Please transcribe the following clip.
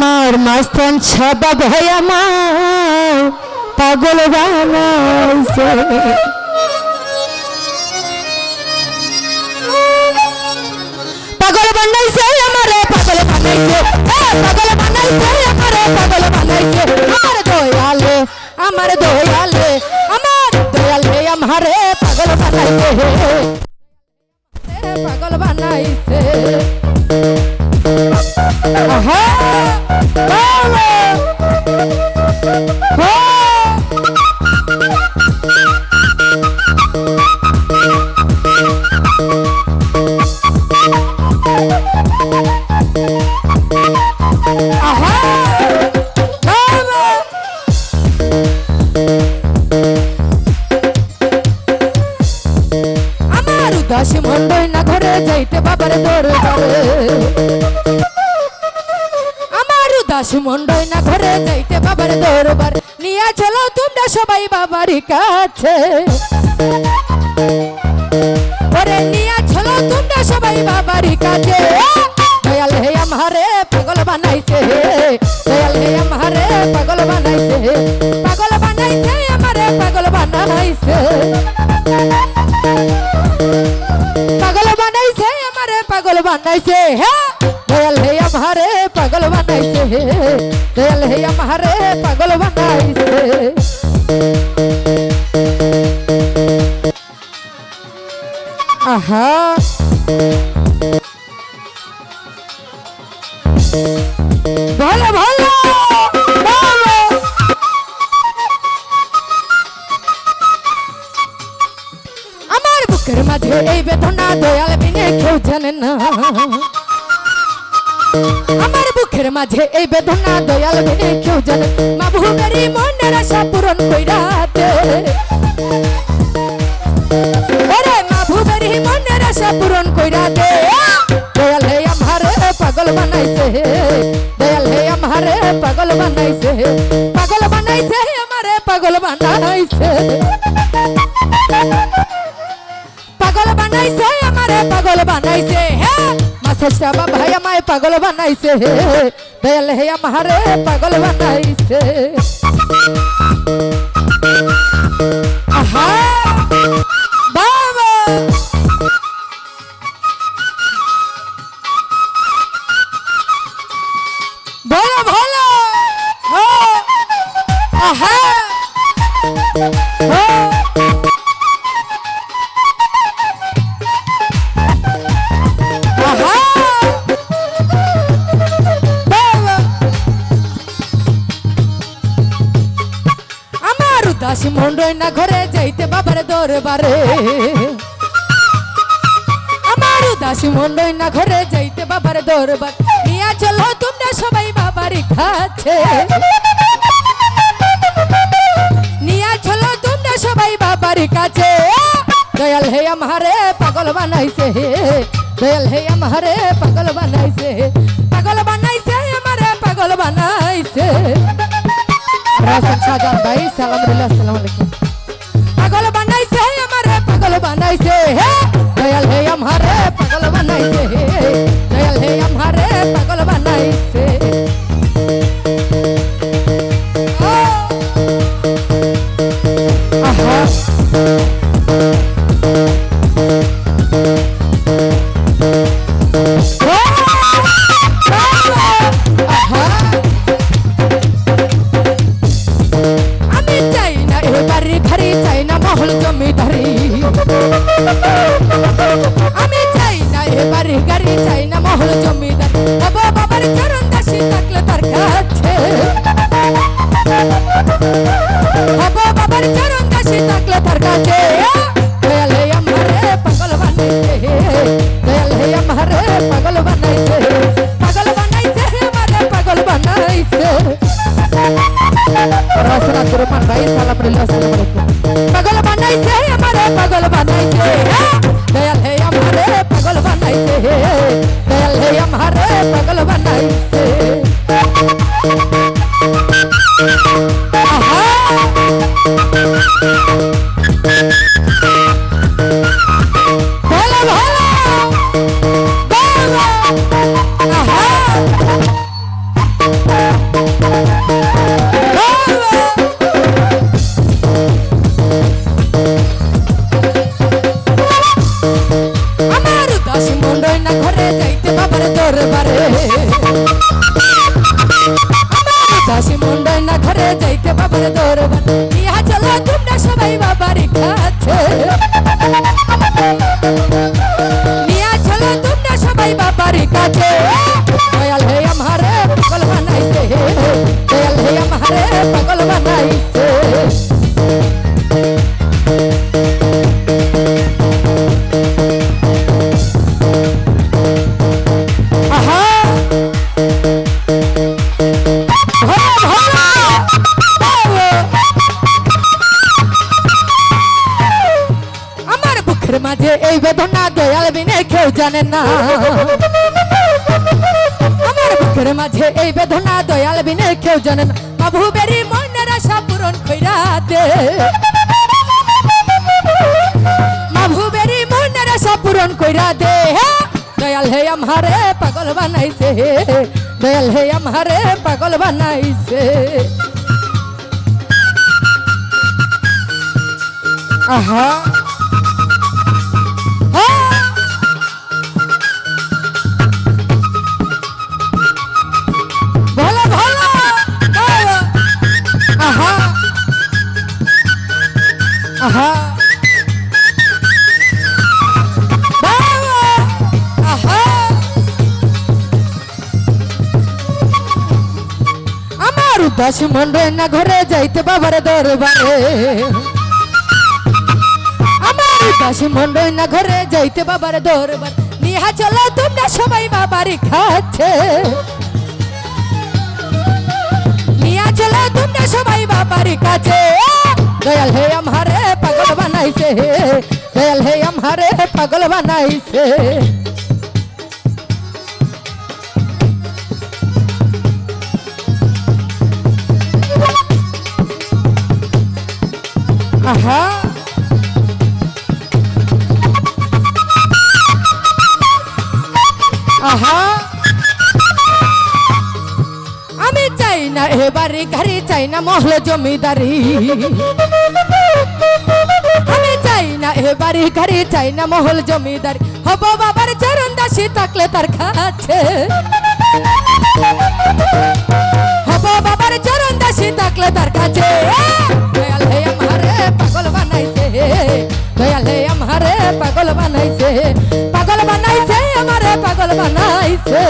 আমার মাস্তান ছাবা ভাই আমার পাগল বানাইছে পাগল বানাইছে আমারে পাগল বানাইছে পাগল বানাইছে আমারে পাগল বানাইছে আমার দয়ালে আমার দয়ালে আমারে পাগল বানাইছে পাগল বানাইছে আহা উদাসী মন্ডই না ঘরে যাইতে বাবার দরবারে আমার উদাসী মন্ডই না ঘরে যাইতে বাবার দরবার নিয়ে চলো তোমরা সবাই বাবারই কাছে ওরে নিয়ে চলো তোমরা সবাই বাবারই কাছে দয়াল হে আমারে পাগল বানাইছে দয়াল হে আমারে পাগল বানাইছে পাগল বানাইছে আমারে পাগল বানাইছে পাগল বানাইছে আমারে পাগল বানাইছে হে দয়াল হে আমারে পাগল বানাইছে হে দয়াল হে আমারে পাগল বানাইছে আহা ভালো ভালো আমার বুকের মাঝে এই বেদনা দয়াল বিনে কেউ জানে না আমার বুকের মাঝে এই বেদনা দয়াল বিনে কেউ জানে মাহবুবেরই মনের আশা পূরণ কইরাতে ওরে মাহবুবেরই মনের আশা পূরণ কইরাতে দয়াল হে আমারে পাগল বানাইছে দয়াল হে আমারে পাগল বানাইছে পাগল বানাইছে আমারে পাগল বানাইছে পাগল বানাইছে আমারে পাগল বানাইছে হে মাসেস্টা ভাই আমায় পাগল বানাইছে হে দয়াল হে আমারে পাগল বানাইছে আহা বাবা ভালো ভালো আহা আমার উদাসী মন্ডই না ঘরে যাইতে বাবার দরবারে আমার উদাসী মন্ডই না ঘরে যাইতে বাবার দরবার নিয়ে চলো তোমরা সবাই বাবারই কাছে নিয়ে চলো তোমরা সবাই বাবারই কাছে দয়াল হে আমারে পাগল বানাইছে দয়াল হে আমারে পাগল বানাইছে পাগল বানাইছে আমারে পাগল বানাইছে রাসূল শাহজাহান ভাই আসসালামু আলাইকুম পাগল বানাইছে আমারে পাগল বানাইছে দয়াল হে আমারে পাগল বানাইছে দয়াল হে আমারে পাগল বানাইছে আহা আমি চাই না এবারে ঘরে চাই না মহল জমিদারি আমি চাই না এবারে গাড়ি চাই না মহল জমিদার বাবা বাবার চরণ দাসী থাকলে তার কাছে বাবা বাবার চরণ দাসী থাকলে তার কাছে দয়াল হে আমারে পাগল বানাইছে দয়াল হে আমারে পাগল বানাইছে পাগল বানাইছে আমারে পাগল বানাইছে রাসনা কুরবান ভাই আসসালামু আলাইকুম পাগল বানাইছে আমারে পাগল বানাইছে দয়াল হে আমারে পাগল বানাইছে দয়াল হে আমারে পাগল মাঝে এই বেদনা দয়াল বিনে কেউ জানে না আমার বুকের মাঝে এই বেদনা দয়াল বিনে কেউ জানে না মাহবুবেরই মনের আশা পূরণ কইরা দে মাহবুবেরই মনের আশা পূরণ কইরা দে দয়াল হে আমারে পাগল বানাইছে দয়াল হে আমারে পাগল বানাইছে আহা ভালো ভালো আহা আহা আহা আমার উদাস মন না ঘরে যাইতে বাবার দরবারে আমার উদাস মন না ঘরে যাইতে বাবার দরবার নিহা চলো তোমরা সবাই বাবারই খাচ্ছে নিয়া চলো তোমরা সবাই বাবারই কাছে দয়াল হে আমারে পাগল বানাইছে দয়াল হে আমারে পাগল বানাইছে আহা আহা আমি চাই না এবারে গাড়ি চাই না মহল জমিদারি আমি চাই না এবারে গাড়ি চাই না মহল জমিদারি হব বাবার চরণ দাসী থাকলে তার কাছে হব বাবার চরণ দাসী থাকলে তার কাছে দয়াল হে আমারে পাগল বানাইছে দয়াল হে আমারে পাগল বানাইছে আমারে পাগল বানাইছে